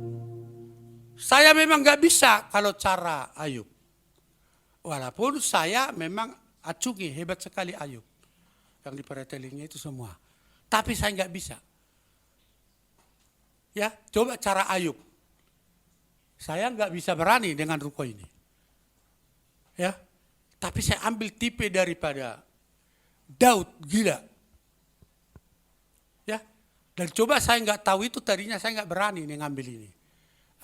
saya memang gak bisa kalau cara Ayub. Walaupun saya memang acungi, hebat sekali Ayub. Yang di pretelingnya itu semua. Tapi saya gak bisa. Ya, coba cara Ayub. Saya gak bisa berani dengan ruko ini. Ya, tapi saya ambil tipe daripada Daud gila. Ya. Dan coba saya nggak tahu itu tadinya saya nggak berani nih ngambil ini.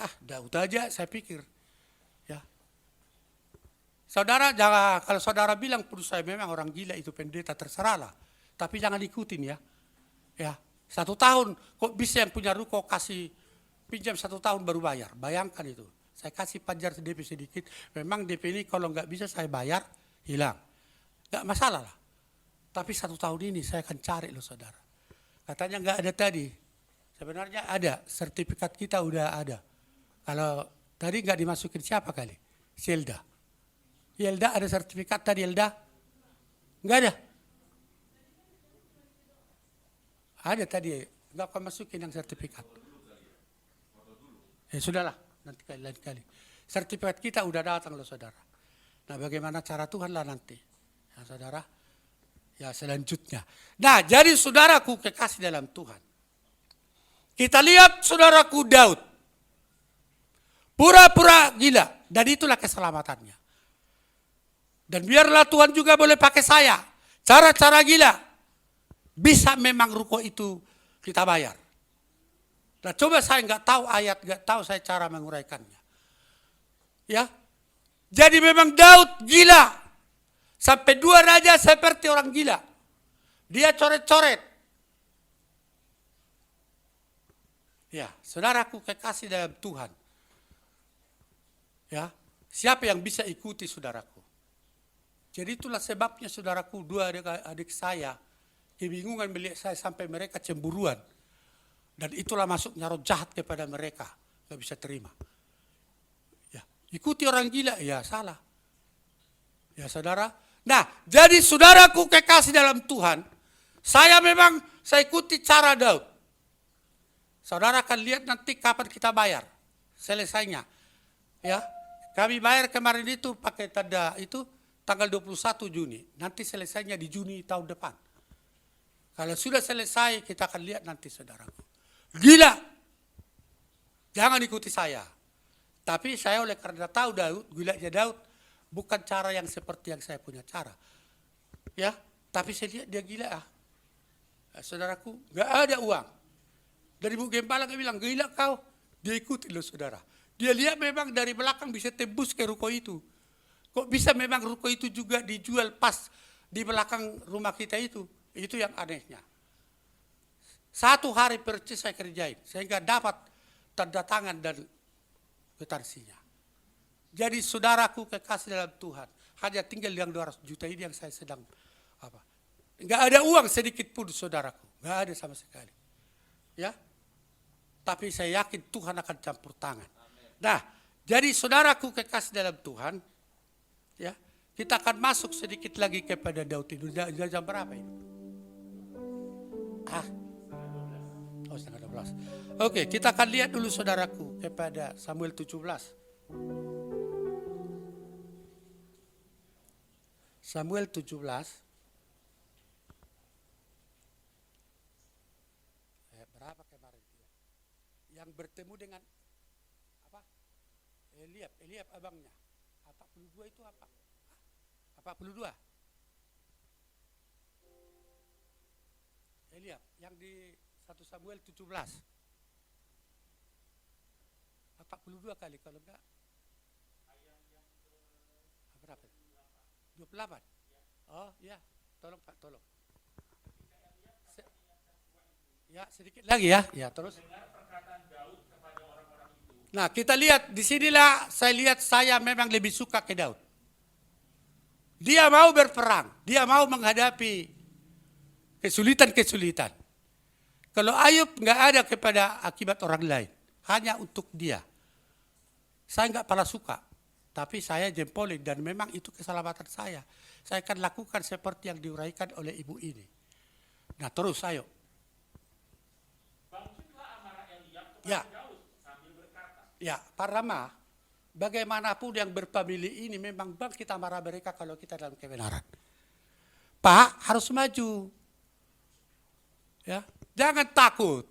Ah, Daud aja saya pikir. Ya. Saudara jangan kalau saudara bilang perlu saya memang orang gila itu pendeta terserahlah. Tapi jangan ikutin ya. Ya. 1 tahun kok bisa yang punya ruko kasih pinjam 1 tahun baru bayar. Bayangkan itu. Saya kasih panjar DP sedikit. Memang DP ini kalau nggak bisa saya bayar hilang. Nggak masalah lah. Tapi 1 tahun ini saya akan cari loh saudara. Katanya nggak ada tadi. Sebenarnya ada. Sertifikat kita udah ada. Kalau tadi nggak dimasukin siapa kali? Si Elda. Elda ada sertifikat tadi Elda? Nggak ada. Ada tadi. Nggak akan masukin yang sertifikat. Sudahlah. Nanti lain kali. Sertifikat kita udah datang loh saudara. Nah bagaimana cara Tuhan lah nanti. Ya saudara. Ya selanjutnya. Nah jadi saudaraku kekasih dalam Tuhan. Kita lihat saudaraku Daud. Pura-pura gila. Dan itulah keselamatannya. Dan biarlah Tuhan juga boleh pakai saya. Cara-cara gila. Bisa memang ruko itu kita bayar. Nah coba saya nggak tahu ayat, nggak tahu saya cara menguraikannya. Ya. Jadi memang Daud gila. Sampai 2 raja seperti orang gila. Dia coret-coret. Ya, saudaraku kekasih dalam Tuhan. Ya, siapa yang bisa ikuti saudaraku? Jadi itulah sebabnya saudaraku 2 adik saya kebingungan melihat saya sampai mereka cemburuan. Dan itulah masuknya roh jahat kepada mereka. Gak bisa terima. Ya, ikuti orang gila, ya salah. Ya saudara. Nah, jadi saudaraku kekasih dalam Tuhan, saya ikuti cara Daud. Saudara akan lihat nanti kapan kita bayar. Selesainya. Ya, kami bayar kemarin itu pakai tanda itu tanggal 21 Juni. Nanti selesainya di Juni tahun depan. Kalau sudah selesai, kita akan lihat nanti saudaraku. Gila. Jangan ikuti saya. Tapi saya oleh karena tahu Daud, gilanya Daud, bukan cara yang seperti yang saya punya cara. Ya, tapi saya lihat dia gila. Saudaraku, gak ada uang. Dari Bu Gembala dia bilang, gila kau. Dia ikuti loh saudara. Dia lihat memang dari belakang bisa tembus ke ruko itu. Kok bisa memang ruko itu juga dijual pas di belakang rumah kita itu. Itu yang anehnya. 1 hari percis saya kerjain. Sehingga dapat tanda tangan dan kwitansinya. Jadi saudaraku kekasih dalam Tuhan. Hanya tinggal yang 200 juta ini yang saya sedang apa. Enggak ada uang sedikit pun saudaraku. Enggak ada sama sekali. Ya. Tapi saya yakin Tuhan akan campur tangan. Nah, jadi saudaraku kekasih dalam Tuhan, ya, kita akan masuk sedikit lagi kepada Daud itu. Jam berapa ini? Setengah 12. Oke, kita akan lihat dulu saudaraku kepada Samuel 17. Samuel 17. Berapa kemarin? Yang bertemu dengan apa? Eliab abangnya. 42 itu apa? 42. Eliab yang di 1 Samuel 17. 42 kali kalau enggak. Berapa? 28. Oh ya, tolong Pak, tolong. Ya, sedikit lagi ya. Ya, terus. Nah, kita lihat di sinilah saya memang lebih suka ke Daud. Dia mau berperang, dia mau menghadapi kesulitan-kesulitan. Kalau Ayub nggak ada kepada akibat orang lain, hanya untuk dia. Saya nggak pernah suka, tapi saya jempolin dan memang itu keselamatan saya. Saya akan lakukan seperti yang diuraikan oleh ibu ini. Nah terus ayo. Bangkitlah amarah Eliab kepada Ya. Daud sambil berkata, Ya, Pak Rama, bagaimanapun yang berpamili ini memang bangkit amarah mereka kalau kita dalam kebenaran. Pak harus maju. Ya, jangan takut.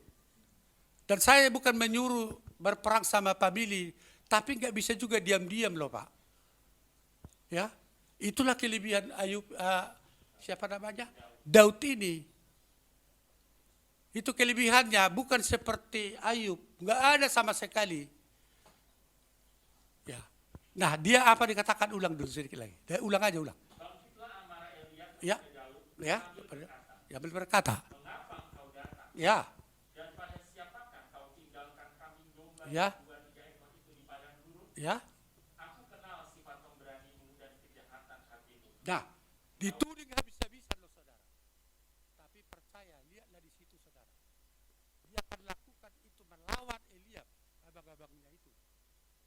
Dan saya bukan menyuruh berperang sama famili, tapi nggak bisa juga diam-diam loh Pak. Ya, itulah kelebihan Ayub, siapa namanya? Daud ini. Itu kelebihannya, bukan seperti Ayub, nggak ada sama sekali. Ya, nah dia apa dikatakan ulang dulu sedikit lagi. Ulang aja ulang. bangkitlah amarah Eliab Ya, kepada Daud ya, sambil ya berkata. berkata, mengapa engkau datang? Ya, Dan pada siapakah kau tinggalkan kambing domba Ya. 2-3 ekor itu di padang gurun? ya. Aku kenal sifat pemberanimu dan kejahatan hatimu. Nah, dituding habis-habisan loh saudara. Tapi percaya, lihatlah di situ saudara. Dia akan lakukan itu melawan Eliab, abang-abangnya itu.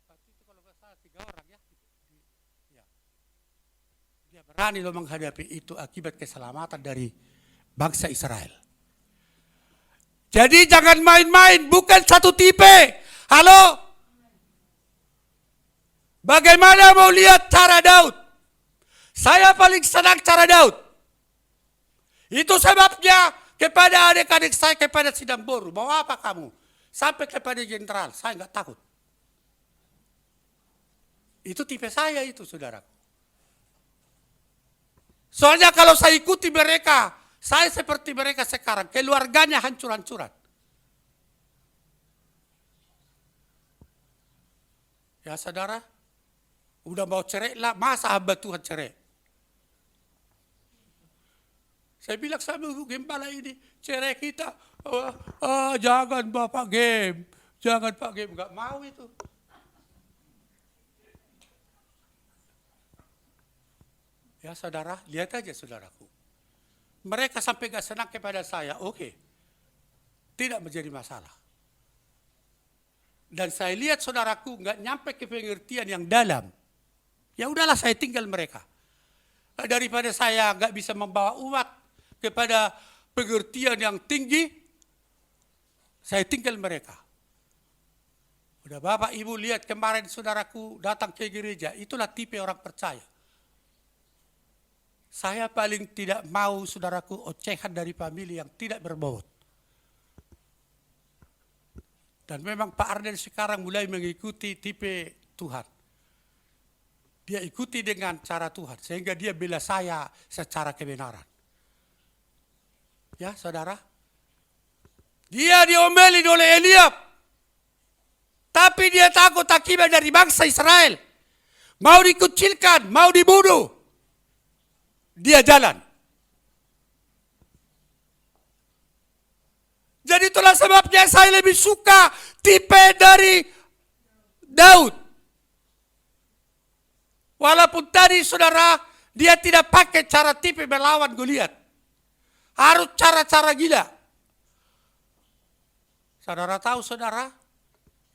Waktu itu kalau nggak salah 3 orang ya. Ya. Dia berani loh menghadapi itu akibat keselamatan dari bangsa Israel. Jadi jangan main-main, bukan satu tipe. Halo? Bagaimana mau lihat cara Daud? Saya paling senang cara Daud. Itu sebabnya kepada adik-adik saya, kepada sidang boru. Mau apa kamu? Sampai kepada jenderal, saya nggak takut. Itu tipe saya itu, saudara. Soalnya kalau saya ikuti mereka, saya seperti mereka sekarang. Keluarganya hancur-hancuran. Ya saudara, udah mau cerai lah, masa hamba Tuhan cerai? Saya bilang sama Bu Gembala ini, cerai kita, jangan Bapak Gem, jangan Pak Gem, nggak mau itu. Ya saudara, lihat aja saudaraku. mereka sampai gak senang kepada saya, oke, tidak menjadi masalah. Dan saya lihat saudaraku nggak nyampe ke pengertian yang dalam, ya udahlah saya tinggal mereka. Daripada saya nggak bisa membawa umat kepada pengertian yang tinggi, saya tinggal mereka. Udah Bapak Ibu lihat kemarin saudaraku datang ke gereja, itulah tipe orang percaya. Saya paling tidak mau saudaraku ocehan dari famili yang tidak berbobot. Dan memang Pak Arden sekarang mulai mengikuti tipe Tuhan. Dia ikuti dengan cara Tuhan, sehingga dia bela saya secara kebenaran. Ya saudara, dia diomelin oleh Eliab, tapi dia takut akibat dari bangsa Israel. Mau dikucilkan, mau dibunuh, dia jalan. Jadi itulah sebabnya saya lebih suka tipe dari Daud. Walaupun tadi saudara, dia tidak pakai cara tipe melawan Goliat. Harus cara-cara gila. Saudara tahu saudara,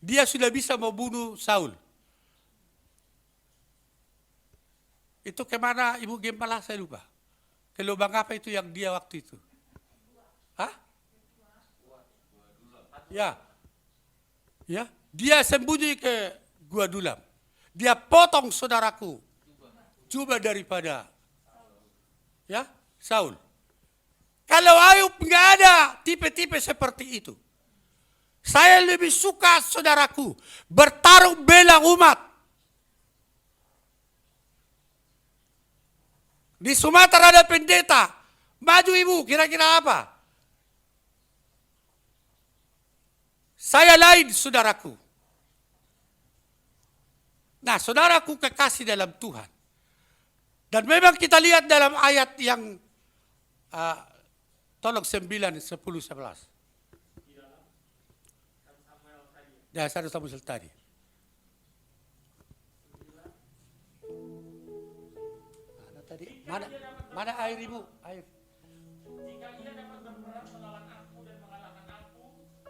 dia sudah bisa membunuh Saul. Itu kemana Ibu Gembala saya lupa. Ke lubang apa itu yang dia waktu itu? Hah? Ya, ya, dia sembunyi ke Gua Dulam. Dia potong saudaraku jubah daripada ya Saul. Kalau Ayub nggak ada tipe-tipe seperti itu, saya lebih suka saudaraku bertarung bela umat. Di Sumatera ada pendeta, maju Ibu, kira-kira apa? Saya lain saudaraku. Nah saudaraku kekasih dalam Tuhan. Dan memang kita lihat dalam ayat yang tolong 9, 10, 11. Ya, 1 Samuel tadi. Mana tadi? Mana air Ibu? Air. Jika ia dapat berperang melawan aku dan mengalahkan aku,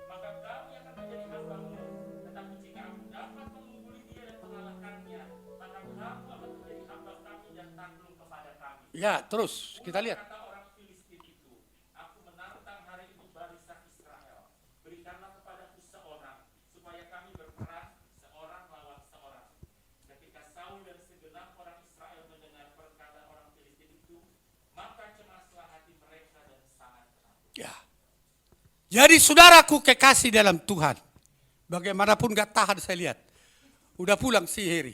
maka kami akan menjadi hambamu. Tetapi jika aku dapat mengungguli dia dan mengalahkannya, maka kamu akan menjadi hamba kami dan takluk kepada kami. Ya, terus kita lihat. Kata orang Filistin itu, aku menantang hari ini barisan Israel. Berikanlah kepadaku seorang, supaya kami berperang seorang lawan seorang. Ketika Saul dan segenap orang Israel mendengar perkataan orang Filistin itu, maka cemaslah hati mereka dan sangat takut. Ya. Jadi saudaraku kekasih dalam Tuhan. Bagaimanapun gak tahan saya lihat. Udah pulang si Heri.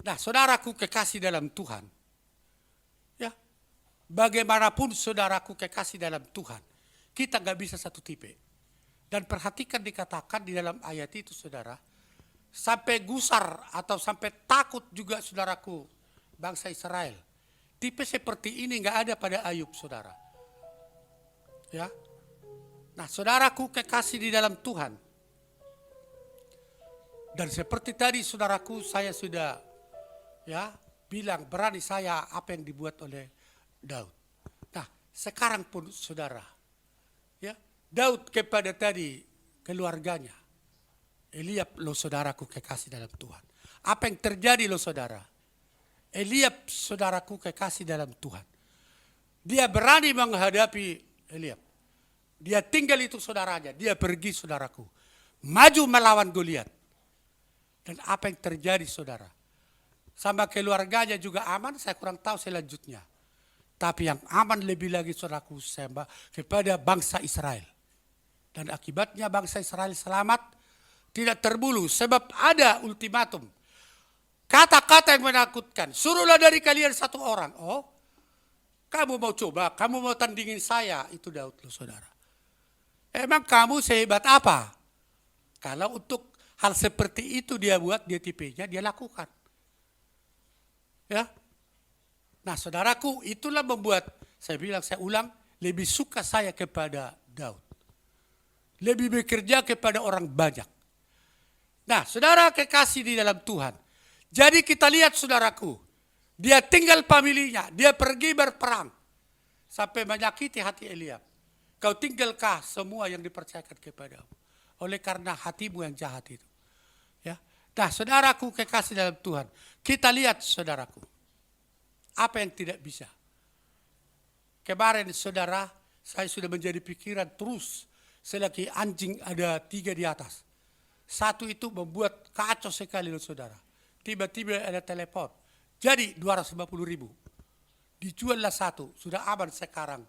Nah saudaraku kekasih dalam Tuhan. Ya. Bagaimanapun saudaraku kekasih dalam Tuhan. Kita gak bisa satu tipe. Dan perhatikan dikatakan di dalam ayat itu saudara. Sampai gusar atau sampai takut juga saudaraku bangsa Israel. Tipe seperti ini gak ada pada Ayub saudara. Ya. Nah saudaraku kekasih di dalam Tuhan. Dan seperti tadi saudaraku saya sudah ya bilang berani saya apa yang dibuat oleh Daud. Nah sekarang pun saudara. Ya Daud kepada tadi keluarganya. Eliab lo saudaraku kekasih dalam Tuhan. Apa yang terjadi lo saudara? Eliab saudaraku kekasih dalam Tuhan. Dia berani menghadapi Eliab. Dia tinggal itu saudaranya, dia pergi saudaraku. Maju melawan Goliat. Dan apa yang terjadi saudara? Sama keluarganya juga aman, saya kurang tahu selanjutnya. Tapi yang aman lebih lagi saudaraku sembah kepada bangsa Israel. Dan akibatnya bangsa Israel selamat, tidak terbulu. Sebab ada ultimatum. Kata-kata yang menakutkan. Suruhlah dari kalian satu orang. Oh, kamu mau coba, kamu mau tandingin saya. Itu Daud loh saudara. Emang kamu sehebat apa? Kalau untuk hal seperti itu dia buat, dia tipenya, dia lakukan. Ya. Nah saudaraku, itulah membuat, saya bilang, saya ulang, lebih suka saya kepada Daud. Lebih bekerja kepada orang banyak. Nah saudara kekasih di dalam Tuhan. Jadi kita lihat saudaraku, dia tinggal familinya, dia pergi berperang. sampai menyakiti hati Eliab. Kau tinggalkah semua yang dipercayakan kepadamu? Oleh karena hatimu yang jahat itu. Ya. Nah, saudaraku kekasih dalam Tuhan, kita lihat saudaraku, apa yang tidak bisa. Kemarin saudara, saya sudah menjadi pikiran terus, selagi anjing ada 3 di atas. Satu itu membuat kacau sekali loh saudara. Tiba-tiba ada telepon. Jadi 250.000. Dijuallah satu, sudah aman sekarang.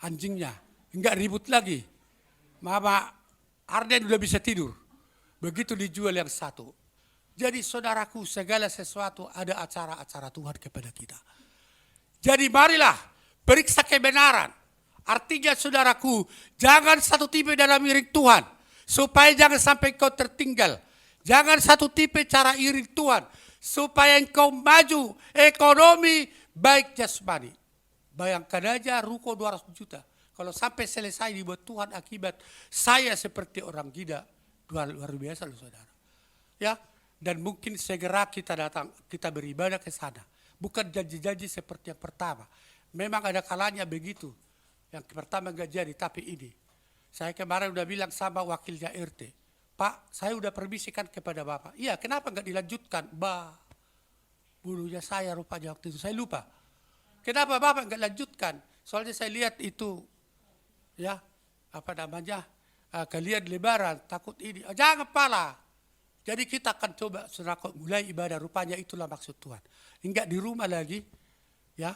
Anjingnya, enggak ribut lagi. Mama Arden udah bisa tidur. Begitu dijual yang satu. Jadi saudaraku, segala sesuatu ada acara-acara Tuhan kepada kita. Jadi marilah periksa kebenaran. Artinya saudaraku, jangan satu tipe dalam iring Tuhan. Supaya jangan sampai kau tertinggal. Jangan satu tipe cara iring Tuhan. Supaya engkau maju ekonomi baik jasmani. Bayangkan aja ruko 200 juta. Kalau sampai selesai dibuat Tuhan akibat saya seperti orang gila. Luar biasa loh saudara. Ya, dan mungkin segera kita datang, kita beribadah ke sana. Bukan janji-janji seperti yang pertama. Memang ada kalanya begitu. Yang pertama enggak jadi, tapi ini. Saya kemarin udah bilang sama wakilnya RT. Pak, saya udah permisikan kepada Bapak. Iya, kenapa enggak dilanjutkan? Bulunya saya rupanya waktu itu, saya lupa. Kenapa Bapak enggak lanjutkan? Soalnya saya lihat itu, ya, kalian lebaran, takut ini. Jangan pala. Jadi kita akan coba mulai ibadah, rupanya itulah maksud Tuhan. Enggak di rumah lagi, ya.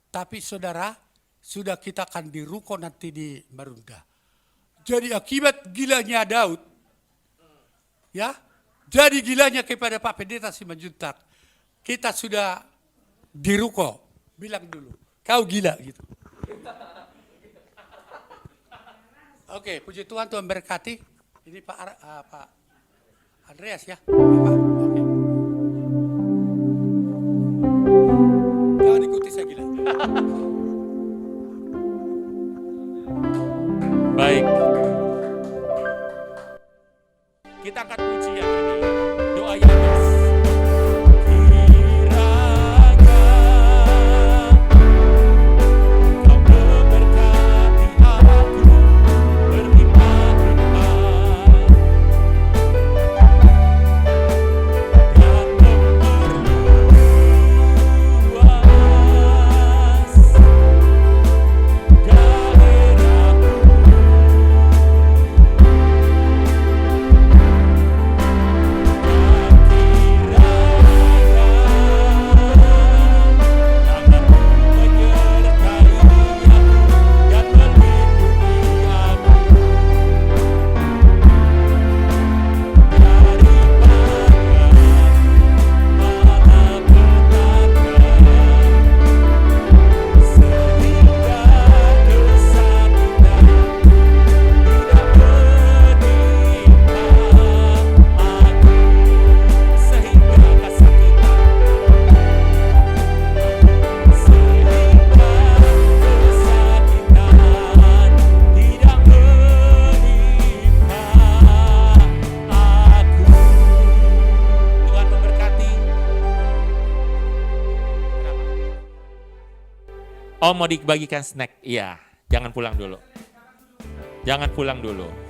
Tapi saudara, sudah kita akan di ruko nanti di Marunda. Jadi akibat gilanya Daud, ya, jadi gilanya kepada Pak Pendeta Simanjuntak, kita sudah di ruko. Bilang dulu, kau gila gitu. Oke, puji Tuhan, Tuhan berkati. Ini Pak Andreas ya. Pak. Oke. Jangan ikuti saya gila. Baik. Kita akan pujian ini. Doa Yabes. Kiranya kau memberkati aku berlimpah-limpah dan memperluas daerahku. Oh, mau dibagikan snack? Iya, jangan pulang dulu. Jangan pulang dulu.